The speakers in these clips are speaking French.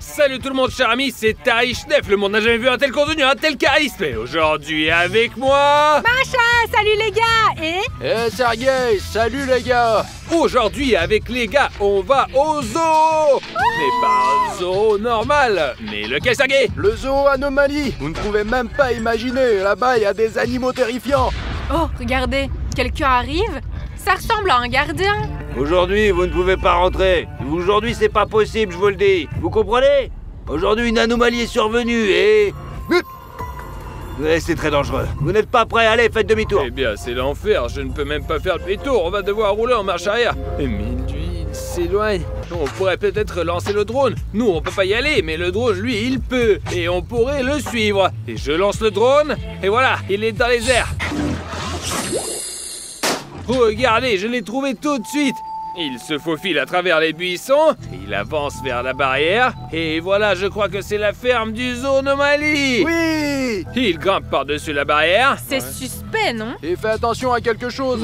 Salut tout le monde, cher ami, c'est Taïchnef. Le monde n'a jamais vu un tel contenu, un tel charisme. Et aujourd'hui, avec moi... Macha, salut les gars. Et Sergueï, salut les gars. Aujourd'hui, avec les gars, on va au zoo. Mais pas un zoo normal. Mais lequel, Sergueï? Le zoo Anomalie. Vous ne pouvez même pas imaginer. Là-bas, il y a des animaux terrifiants. oh, regardez, quelqu'un arrive. Ça ressemble à un gardien. Aujourd'hui, vous ne pouvez pas rentrer. Aujourd'hui, c'est pas possible, je vous le dis. Vous comprenez? Aujourd'hui, une anomalie est survenue et... Ouais, c'est très dangereux. Vous n'êtes pas prêts? Allez, faites demi-tour. Eh bien, c'est l'enfer. Je ne peux même pas faire demi-tour. On va devoir rouler en marche arrière. Mais lui, il s'éloigne. On pourrait peut-être lancer le drone. Nous, on peut pas y aller, mais le drone, lui, il peut. Et on pourrait le suivre. Et je lance le drone. Et voilà, il est dans les airs. Regardez, je l'ai trouvé tout de suite. Il se faufile à travers les buissons, il avance vers la barrière, et voilà, je crois que c'est la ferme du zoo Anomalie. Oui. Il grimpe par-dessus la barrière. C'est suspect, non? Et fais attention à quelque chose.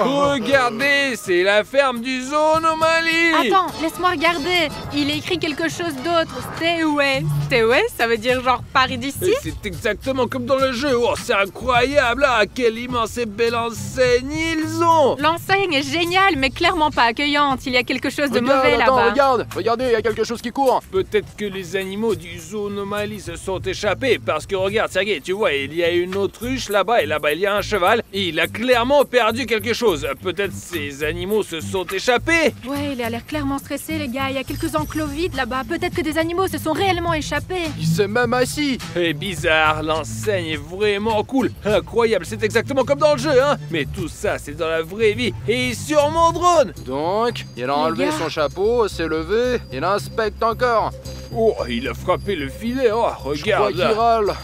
Regardez, c'est la ferme du zoo Anomalie. Attends, laisse-moi regarder. Il est écrit quelque chose d'autre. Stay away. Stay away, ça veut dire genre Paris d'ici? C'est exactement comme dans le jeu. Oh, c'est incroyable, ah, quelle immense et belle enseigne ils ont. L'enseigne est géniale, mais clairement pas accueillante. Il y a quelque chose de mauvais là-bas. Regardez, il y a quelque chose qui court. Peut-être que les animaux du zoo Anomalie se sont échappés, parce que regarde, Sergueï, tu vois, il y a une autruche là-bas, et là-bas il y a un cheval. Il a clairement perdu quelque chose. Peut-être ces animaux se sont échappés. Ouais, il a l'air clairement stressé, les gars. Il y a quelques enclos vides là-bas. Peut-être que des animaux se sont réellement échappés. Il s'est même assis. Et bizarre, l'enseigne est vraiment cool. Incroyable, c'est exactement comme dans le jeu, hein. Mais tout ça, c'est dans la vraie vie. Et sur mon drone. Donc, il a enlevé son chapeau, s'est levé, il inspecte encore. Oh, il a frappé le filet. Oh, Je crois regarde qu'il là. râle.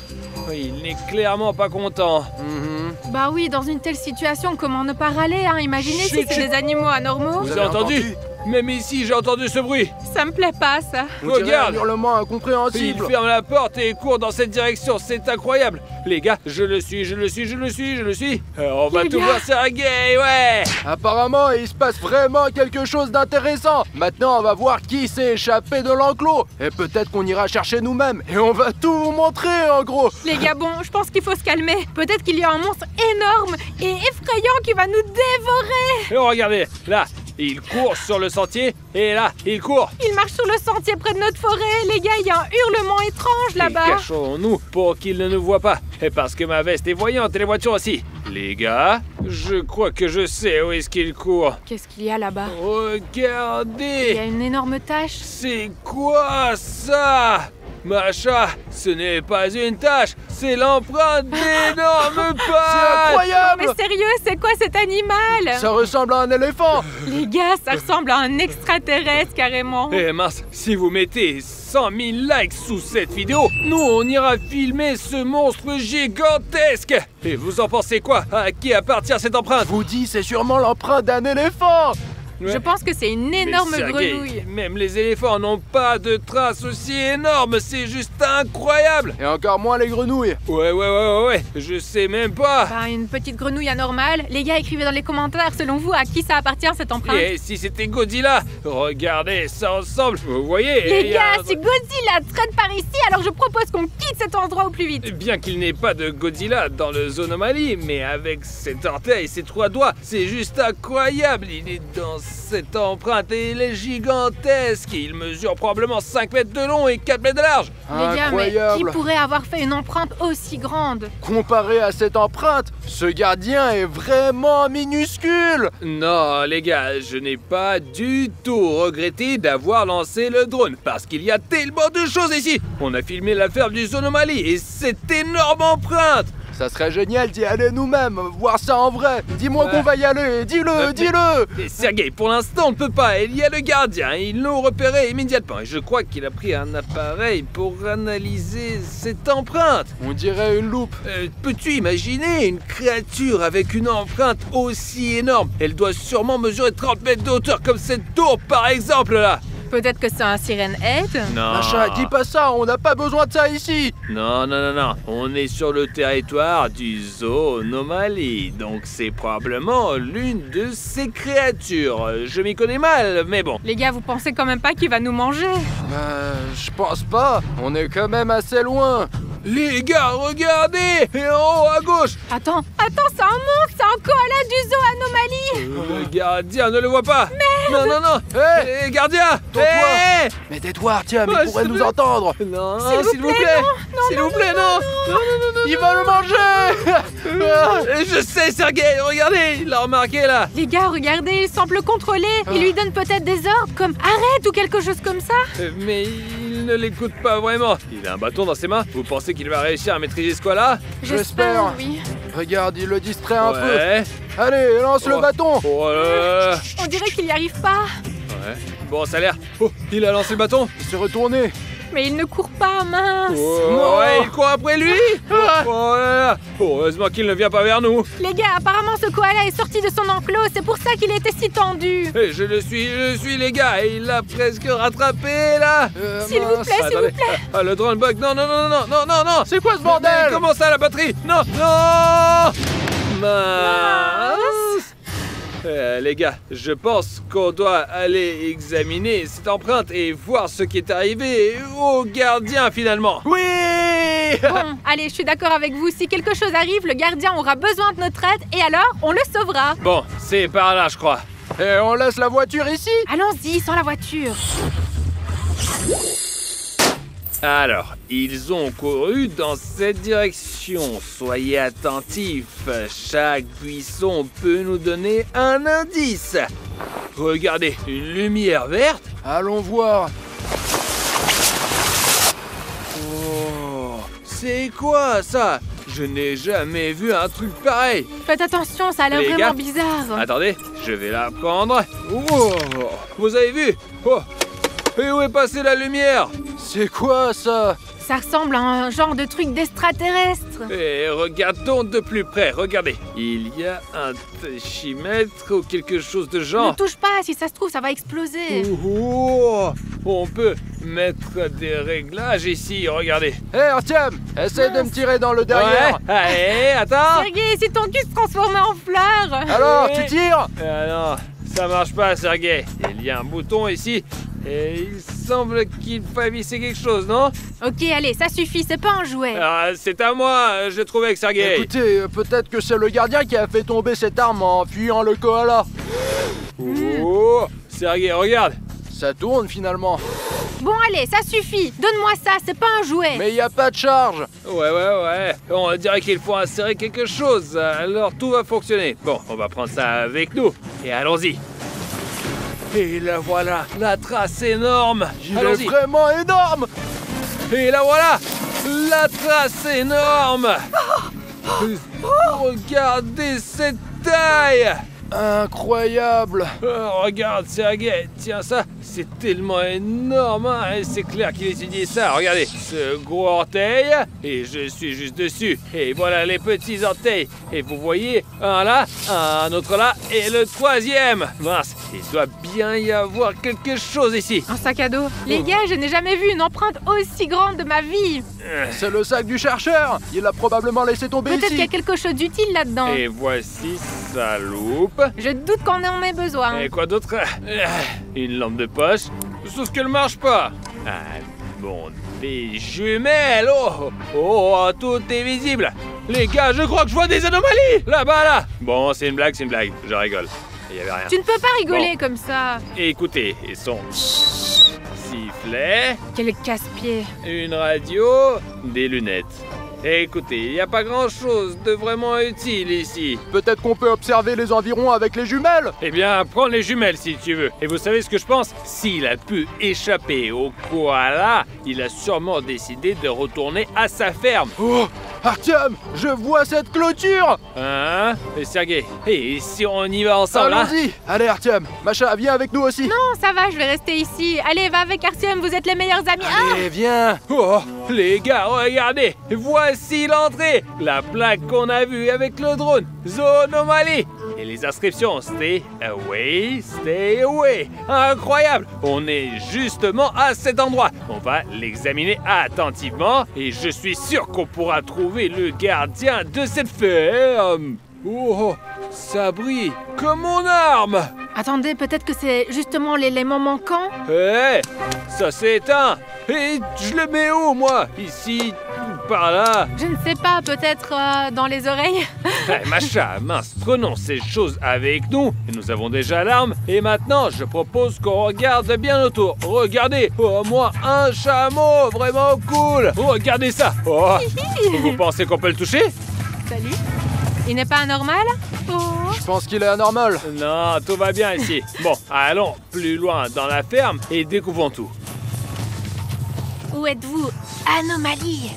Il n'est clairement pas content. Bah oui, dans une telle situation, comment ne pas râler, hein? Imaginez si Chut, c'est chut. des animaux anormaux. Vous avez entendu? Même ici, j'ai entendu ce bruit. Ça me plaît pas, ça. On dirait Regarde. un hurlement Il incompréhensible. ferme la porte et court dans cette direction, c'est incroyable. Les gars, je le suis. On va Les tout gars. voir, Sergueï, ouais. Apparemment, il se passe vraiment quelque chose d'intéressant. Maintenant, on va voir qui s'est échappé de l'enclos. Et peut-être qu'on ira chercher nous-mêmes. Et on va tout vous montrer, en gros. Les gars, bon, je pense qu'il faut se calmer. Peut-être qu'il y a un monstre énorme et effrayant qui va nous dévorer. Et regardez, là, il court sur le sentier, et là, il court. Il marche sur le sentier près de notre forêt. Les gars, il y a un hurlement étrange Et là-bas. cachons-nous pour qu'il ne nous voit pas. Et parce que ma veste est voyante et les voitures aussi. Les gars, je crois que je sais où est-ce qu'il court. Qu'est-ce qu'il y a là-bas? Il y Regardez. a une énorme tache. C'est quoi ça? Macha, ce n'est pas une tache, c'est l'empreinte d'énormes C'est pattes. incroyable. Mais sérieux, c'est quoi cet animal? Ça ressemble à un éléphant. Les gars, ça ressemble à un extraterrestre carrément. Eh mince, si vous mettez 100 000 likes sous cette vidéo, nous on ira filmer ce monstre gigantesque. Et vous en pensez quoi? À qui appartient cette empreinte? Je vous dis, c'est sûrement l'empreinte d'un éléphant. Je pense que c'est une énorme Mais Sergueï, grenouille. même les éléphants n'ont pas de traces aussi énormes, c'est juste incroyable. Et encore moins les grenouilles. Ouais, je sais même pas. Bah, une petite grenouille anormale. Les gars, écrivez dans les commentaires, selon vous, à qui ça appartient cette empreinte. Et si c'était Godzilla? Regardez, ça ressemble. Vous voyez? Les il y a gars, si Godzilla traîne par ici, alors je propose qu'on quitte cet endroit au plus vite. Bien qu'il n'ait pas de Godzilla dans le zoo Anomalie, mais avec cet orteil et ses 3 doigts, c'est juste incroyable. Il est dans cette empreinte et il est gigantesque. Il mesure probablement 5 mètres de long et 4 mètres de large. Les gars, mais qui Incroyable. pourrait avoir fait une empreinte aussi grande? Comparé à cette empreinte, ce gardien est vraiment minuscule. Non, les gars, je n'ai pas du tout regretté d'avoir lancé le drone parce qu'il y a tellement de choses ici. On a filmé la ferme du zoo Anomalie et cette énorme empreinte. Ça serait génial d'y aller nous-mêmes, voir ça en vrai. Dis-moi Ouais. qu'on va y aller, dis-le, mais- dis-le. Et Sergueï, pour l'instant, on ne peut pas. Il y a le gardien. Ils l'ont repéré immédiatement. Et je crois qu'il a pris un appareil pour analyser cette empreinte. On dirait une loupe. Peux-tu imaginer une créature avec une empreinte aussi énorme? Elle doit sûrement mesurer 30 mètres de hauteur, comme cette tour, par exemple, là. Peut-être que c'est un sirène head. Non. Macha, dis pas ça, on n'a pas besoin de ça ici. Non, non, non, non. On est sur le territoire du zoo Anomalie, donc c'est probablement l'une de ces créatures. Je m'y connais mal, mais bon. Les gars, vous pensez quand même pas qu'il va nous manger? Je pense pas. On est quand même assez loin. Les gars, regardez! Et en haut à gauche! Attends, c'est un monstre, c'est un koala du zoo Anomalie. Le gardien ne le voit pas! Merde! Non, non, non! Hé, gardien! Tourne-toi. Hé mais tais-toi, Artyom, Ah, il pourrait s'il nous vous- entendre. Non, S'il vous plaît, S'il vous plaît, non! Non, non, non, Il va le manger. Je sais, Sergei, regardez! Il l'a remarqué, là! Les gars, regardez, il semble le contrôler. Il lui donne peut-être des ordres comme arrête ou quelque chose comme ça. Mais il ne l'écoute pas vraiment. Il a un bâton dans ses mains. Vous pensez qu'il va réussir à maîtriser ce koala? J'espère. Oui. Regarde, il le distrait un peu. Ouais. Allez, lance le Oh. bâton. Oh là là. On dirait qu'il n'y arrive pas. Ouais. Bon, ça a l'air. Oh, il a lancé le bâton. Il s'est retourné. Mais il ne court pas, mince. Oh, Non. ouais, il court après lui. Oh là là. Heureusement qu'il ne vient pas vers nous. Les gars, apparemment ce koala est sorti de son enclos. C'est pour ça qu'il était si tendu. Et je le suis, les gars. Et il l'a presque rattrapé, là. S'il vous plaît, s'il Attendez. vous plaît. Ah, le drone bug. Non, non, non, non, non, non, non. C'est quoi ce Mais bordel? comment ça, la batterie? Non, non. Mince. Les gars, je pense qu'on doit aller examiner cette empreinte et voir ce qui est arrivé au gardien finalement. Oui. Bon, allez, je suis d'accord avec vous. Si quelque chose arrive, le gardien aura besoin de notre aide et alors on le sauvera. Bon, c'est par là, je crois. Et on laisse la voiture ici. Allons-y, sans la voiture. Alors, ils ont couru dans cette direction. Soyez attentifs. Chaque buisson peut nous donner un indice. Regardez, une lumière verte. Allons voir. Oh, c'est quoi ça? Je n'ai jamais vu un truc pareil. Faites attention, ça a l'air Les vraiment gars. bizarre. Attendez, je vais la prendre. Oh, vous avez vu? Oh, et où est passée la lumière? C'est quoi ça? Ça ressemble à un genre de truc d'extraterrestre. Et regardons de plus près, regardez. Il y a un tachymètre ou quelque chose de Ne genre. touche pas, si ça se trouve, ça va exploser. Oh, on peut mettre des réglages ici, regardez. Hé, Artyom, essaie de me tirer dans le derrière. Ouais, allez, attends. Sergei, si ton cul se transformait en fleur. Alors, Ouais. tu tires? Ah non, ça marche pas, Sergei. Il y a un bouton ici. Et il semble qu'il faille visser quelque chose, non? Ok, allez, ça suffit, c'est pas un jouet. Ah, c'est à moi, je trouve avec Sergei. Écoutez, peut-être que c'est le gardien qui a fait tomber cette arme en fuyant le koala. Oh, Sergei, regarde. Ça tourne finalement. Bon, allez, ça suffit. Donne-moi ça, c'est pas un jouet. Mais il n'y a pas de charge. Ouais. On dirait qu'il faut insérer quelque chose, alors tout va fonctionner. Bon, on va prendre ça avec nous. Et allons-y. Et la voilà, la trace énorme. Il est Allons-y. vraiment énorme. Et la voilà, la trace énorme. Regardez cette taille. Incroyable. Oh, regarde, Sergei, tiens ça, c'est tellement énorme, hein, et c'est clair qu'il étudie ça. Regardez, ce gros orteil, et je suis juste dessus. Et voilà les petits orteils. Et vous voyez, un là, un autre là, et le troisième. Mince, il doit bien y avoir quelque chose ici. Un sac à dos. Les gars, je n'ai jamais vu une empreinte aussi grande de ma vie. C'est le sac du chercheur. Il l'a probablement laissé tomber Peut-être qu'il y a ici. quelque chose d'utile là-dedans. Et voici sa loupe. Je doute qu'on en ait besoin. Et quoi d'autre? Une lampe de poche. Sauf qu'elle marche pas. Ah, bon, des jumelles. Oh, tout est visible. Les gars, je crois que je vois des anomalies. Là-bas, là. Bon, c'est une blague. Je rigole. Il y avait rien. Tu ne peux pas rigoler comme ça. Et écoutez, ils sont sifflet, Quel casse-pied. une radio, des lunettes. Et écoutez, il n'y a pas grand-chose de vraiment utile ici. Peut-être qu'on peut observer les environs avec les jumelles. Eh bien, prends les jumelles si tu veux. Et vous savez ce que je pense? S'il a pu échapper au koala, il a sûrement décidé de retourner à sa ferme. Oh, Artyom, je vois cette clôture. Hein? Et Sergei, et si on y va ensemble, hein? Allons-y. Allez, Artyom, Macha, viens avec nous aussi. Non, ça va, je vais rester ici. Allez, va avec Artyom, vous êtes les meilleurs amis. Allez, viens. Oh, les gars, regardez! Voici l'entrée! La plaque qu'on a vue avec le drone! Zoo Anomalie! Et les inscriptions, stay away, stay away. Incroyable! On est justement à cet endroit. On va l'examiner attentivement et je suis sûr qu'on pourra trouver le gardien de cette ferme. Oh, ça brille comme mon arme! Attendez, peut-être que c'est justement l'élément manquant? Hé, ça s'est éteint. Et je le mets où, moi? Ici, par là? Je ne sais pas, peut-être dans les oreilles? Macha, mince, prenons ces choses avec nous. Nous avons déjà l'arme. Et maintenant, je propose qu'on regarde bien autour. Regardez, oh, moi, un chameau, vraiment cool. Regardez ça. Oh, vous pensez qu'on peut le toucher? Salut. Il n'est pas anormal? Oh. Je pense qu'il est anormal. Non, tout va bien ici. Bon, allons plus loin dans la ferme et découvrons tout. Où êtes-vous? Anomalie.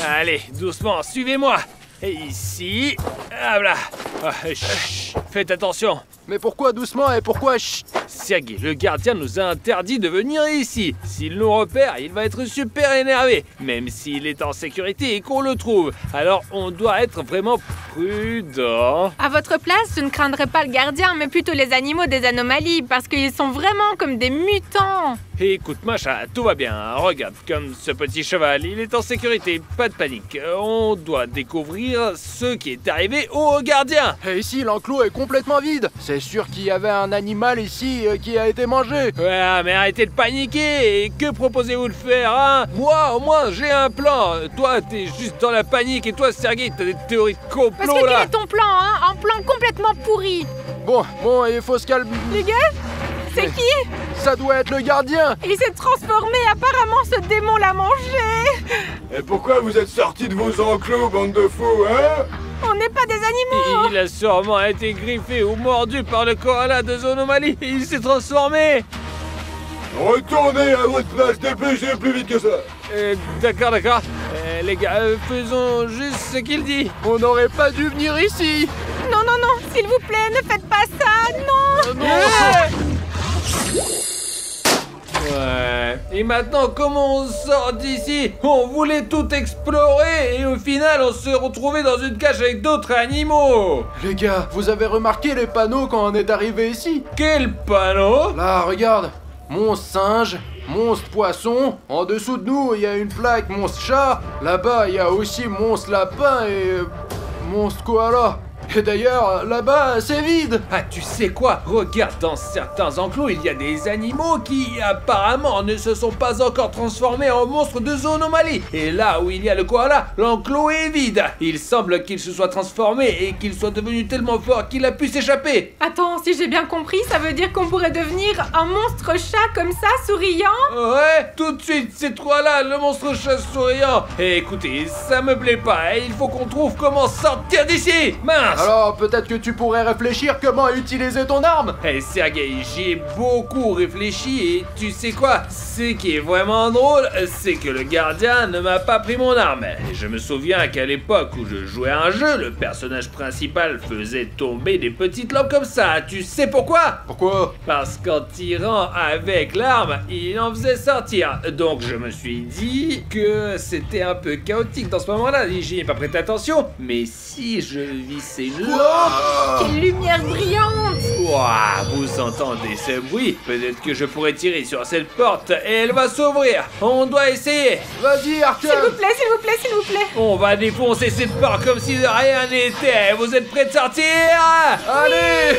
Allez, doucement, suivez-moi. Et ici, voilà. Chut, faites attention. Mais pourquoi doucement et pourquoi chut? Sergei, le gardien nous a interdit de venir ici. S'il nous repère, il va être super énervé, même s'il est en sécurité et qu'on le trouve. Alors on doit être vraiment prudent. À votre place, je ne craindrais pas le gardien, mais plutôt les animaux des anomalies, parce qu'ils sont vraiment comme des mutants. Écoute, Macha, tout va bien. Regarde, comme ce petit cheval, il est en sécurité, pas de panique. On doit découvrir ce qui est arrivé au gardien. Et ici, l'enclos est complètement vide. C'est sûr qu'il y avait un animal ici qui a été mangé. Ouais, mais arrêtez de paniquer. Et que proposez-vous de faire, hein? Moi, au moins, j'ai un plan. Toi, t'es juste dans la panique. Et toi, Sergei, t'as des théories de complot, Parce que là. quel est ton plan, hein? Un plan complètement pourri. Bon, il faut se calmer. Les gars, c'est qui? Ça doit être le gardien. Il s'est transformé, apparemment ce démon l'a mangé. Et pourquoi vous êtes sortis de vos enclos, bande de fous, hein? On n'est pas des animaux. Il a sûrement été griffé ou mordu par le koala de Zonomalie. Et il s'est transformé. Retournez à votre place, dépêchez plus vite que ça. D'accord. Les gars, faisons juste ce qu'il dit. On n'aurait pas dû venir ici. Non, s'il vous plaît, ne faites pas ça, non. Ouais. Et maintenant, comment on sort d'ici? On voulait tout explorer et au final, on se retrouvait dans une cage avec d'autres animaux. Les gars, vous avez remarqué les panneaux quand on est arrivé ici? Quel panneau? Là, regarde. Monstre singe, monstre poisson. En dessous de nous, il y a une plaque monstre chat. Là-bas, il y a aussi monstre lapin et monstre koala. Et d'ailleurs, là-bas, c'est vide. Ah, tu sais quoi? Regarde, dans certains enclos, il y a des animaux qui, apparemment, ne se sont pas encore transformés en monstres de Zonomalie. Et là où il y a le koala, l'enclos est vide. Il semble qu'il se soit transformé et qu'il soit devenu tellement fort qu'il a pu s'échapper. Attends, si j'ai bien compris, ça veut dire qu'on pourrait devenir un monstre chat comme ça, souriant? Ouais, tout de suite, c'est toi là, le monstre chat souriant. Et écoutez, ça me plaît pas, il faut qu'on trouve comment sortir d'ici. Mince. Alors, peut-être que tu pourrais réfléchir comment utiliser ton arme. Hey Sergei, j'y ai beaucoup réfléchi et tu sais quoi? Ce qui est vraiment drôle, c'est que le gardien ne m'a pas pris mon arme. Et je me souviens qu'à l'époque où je jouais à un jeu, le personnage principal faisait tomber des petites lampes comme ça. Tu sais pourquoi? Pourquoi? Parce qu'en tirant avec l'arme, il en faisait sortir. Donc je me suis dit que c'était un peu chaotique dans ce moment-là. J'y ai pas prêté attention. Mais si je vissais une lampe... Quelle lumière brillante! Ouah, vous entendez ce bruit? Peut-être que je pourrais tirer sur cette porte et elle va s'ouvrir. On doit essayer. Vas-y, Arthur. S'il vous plaît, s'il vous plaît, s'il vous plaît! On va défoncer cette porte comme si de rien n'était. Vous êtes prêts de sortir? Allez.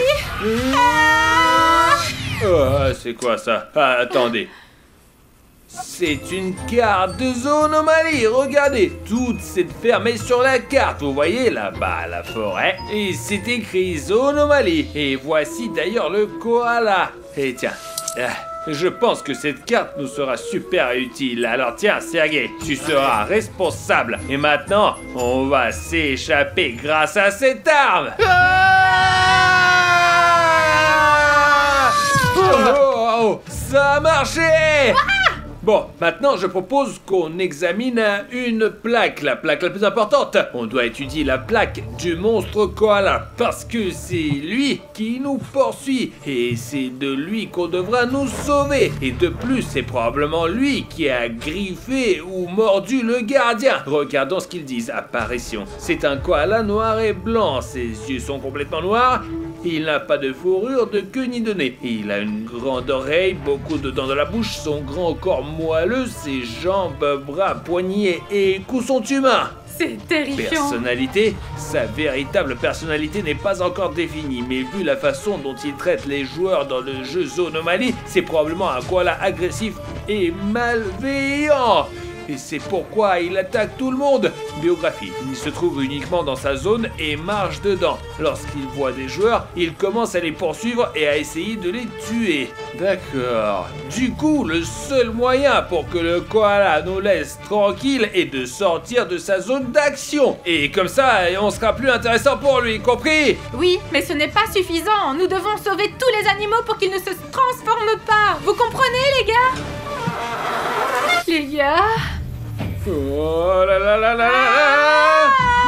Oh, c'est quoi ça? Ah, attendez. C'est une carte de Zonomalie, regardez, toute cette ferme est sur la carte, vous voyez là-bas la forêt, et c'est écrit Zonomalie, et voici d'ailleurs le koala. Et tiens, je pense que cette carte nous sera super utile, alors tiens Sergei, tu seras responsable, et maintenant, on va s'échapper grâce à cette arme. Oh, ça a marché! Bon, maintenant je propose qu'on examine une plaque, la plaque la plus importante. On doit étudier la plaque du monstre koala, parce que c'est lui qui nous poursuit, et c'est de lui qu'on devra nous sauver. Et de plus, c'est probablement lui qui a griffé ou mordu le gardien. Regardons ce qu'ils disent. Apparition. C'est un koala noir et blanc, ses yeux sont complètement noirs. Il n'a pas de fourrure, de queue ni de nez. Il a une grande oreille, beaucoup de dents dans la bouche, son grand corps moelleux, ses jambes, bras, poignets et coups sont humains. C'est terrifiant. Personnalité, sa véritable personnalité n'est pas encore définie, mais vu la façon dont il traite les joueurs dans le jeu Zoonomaly, c'est probablement un koala agressif et malveillant. Et c'est pourquoi il attaque tout le monde. Biographie. Il se trouve uniquement dans sa zone et marche dedans. Lorsqu'il voit des joueurs, il commence à les poursuivre et à essayer de les tuer. D'accord. Du coup, le seul moyen pour que le koala nous laisse tranquille est de sortir de sa zone d'action. Et comme ça, on sera plus intéressant pour lui, compris? Oui, mais ce n'est pas suffisant. Nous devons sauver tous les animaux pour qu'ils ne se transforment pas. Vous comprenez, les gars? Les gars... Oh là là là là là là.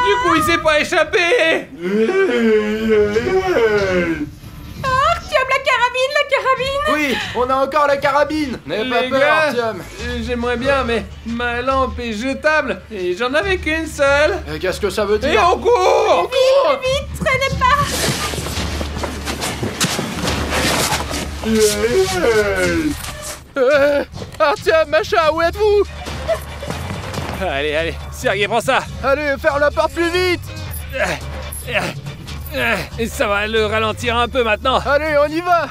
Du coup, il s'est pas échappé. Artyom, la carabine! Oui, on a encore la carabine. N'aie pas Les peur, gars, Artyom. j'aimerais bien, mais ma lampe est jetable et j'en avais qu'une seule. Qu'est-ce que ça veut Et dire? on court. Vite, traînez pas! Artyom, Macha, où êtes-vous? Allez, allez, Sergei, prends ça. Allez, faire la porte plus vite. Et ça va le ralentir un peu maintenant. Allez, on y va.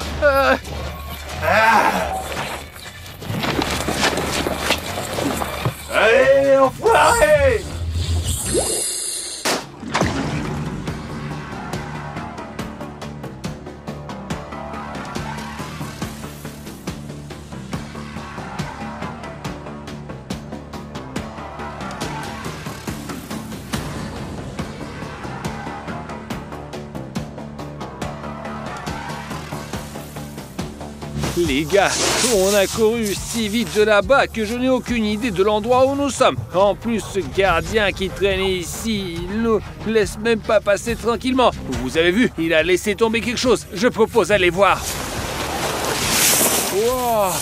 Allez, enfoiré! Les gars, on a couru si vite de là-bas que je n'ai aucune idée de l'endroit où nous sommes. En plus, ce gardien qui traînait ici, il nous laisse même pas passer tranquillement. Vous avez vu, il a laissé tomber quelque chose. Je propose d'aller voir. Wow,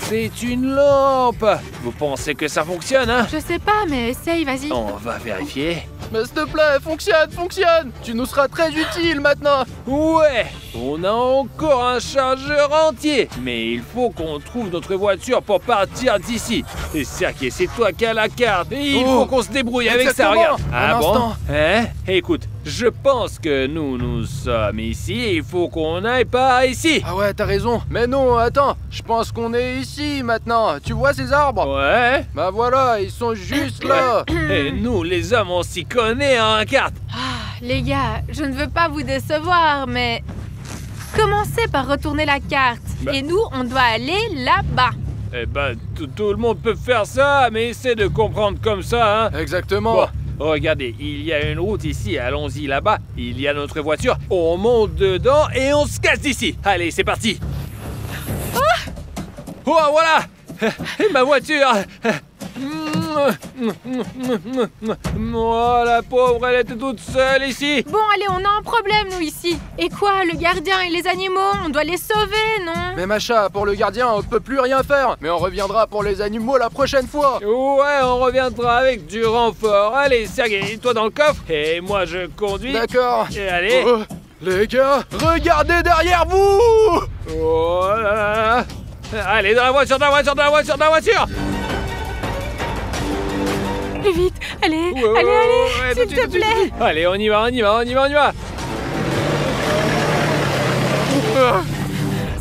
c'est une lampe. Vous pensez que ça fonctionne, hein? Je sais pas, mais essaye, vas-y. On va vérifier. Mais s'il te plaît, fonctionne. Tu nous seras très utile maintenant. Ouais, on a encore un chargeur entier. Mais il faut qu'on trouve notre voiture pour partir d'ici. Et Sergei, c'est toi qui as la carte. Et il faut qu'on se débrouille avec ça, exactement. regarde. Un instant. Hein? Écoute, je pense que nous sommes ici. Il faut qu'on aille par ici. Ah ouais, t'as raison. Mais non, attends, je pense qu'on est ici maintenant. Tu vois ces arbres? Ouais. Bah voilà, ils sont juste là. Et nous, les hommes, on s'y connaît en carte. Les gars, je ne veux pas vous décevoir, mais... Commencez par retourner la carte. Bah. Et nous, on doit aller là-bas. Eh ben, tout le monde peut faire ça, mais essaie de comprendre comme ça, hein. Exactement. Bon, regardez, il y a une route ici, allons-y là-bas. Il y a notre voiture, on monte dedans et on se casse d'ici. Allez, c'est parti. Oh, voilà. Et ma voiture. Oh, la pauvre, elle était toute seule ici. Bon, allez, on a un problème, nous, ici. Et quoi, le gardien et les animaux, on doit les sauver, non? Mais Macha, pour le gardien, on peut plus rien faire. Mais on reviendra pour les animaux la prochaine fois. Ouais, on reviendra avec du renfort. Allez, Sergei, toi dans le coffre et moi je conduis. D'accord. Et allez. Les gars, regardez derrière vous. Oh là là. Allez, dans la voiture, dans la voiture, dans la voiture, dans la voiture. Plus vite, allez, Ouais, allez, ouais, s'il tout de suite, te tout de suite, plaît. tout de suite. Allez, on y va, on y va, on y va, on y va.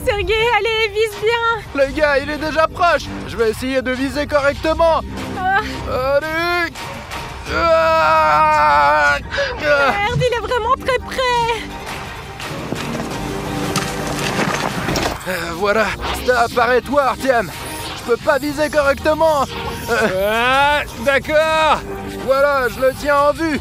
Sergei, allez, vise bien. Les gars, il est déjà proche. Je vais essayer de viser correctement. Allez. Merde, il est vraiment très près. Voilà, stop, arrête-toi, Artyom. Je peux pas viser correctement. Ah, d'accord. Voilà, je le tiens en vue.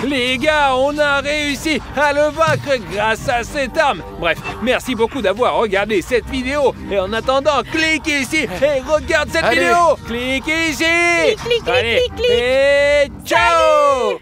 Les gars, on a réussi à le vaincre grâce à cette arme. Bref, merci beaucoup d'avoir regardé cette vidéo. Et en attendant, cliquez ici et regarde cette Allez. vidéo. Cliquez ici. Clique, clique, Allez, clique, clique. et ciao.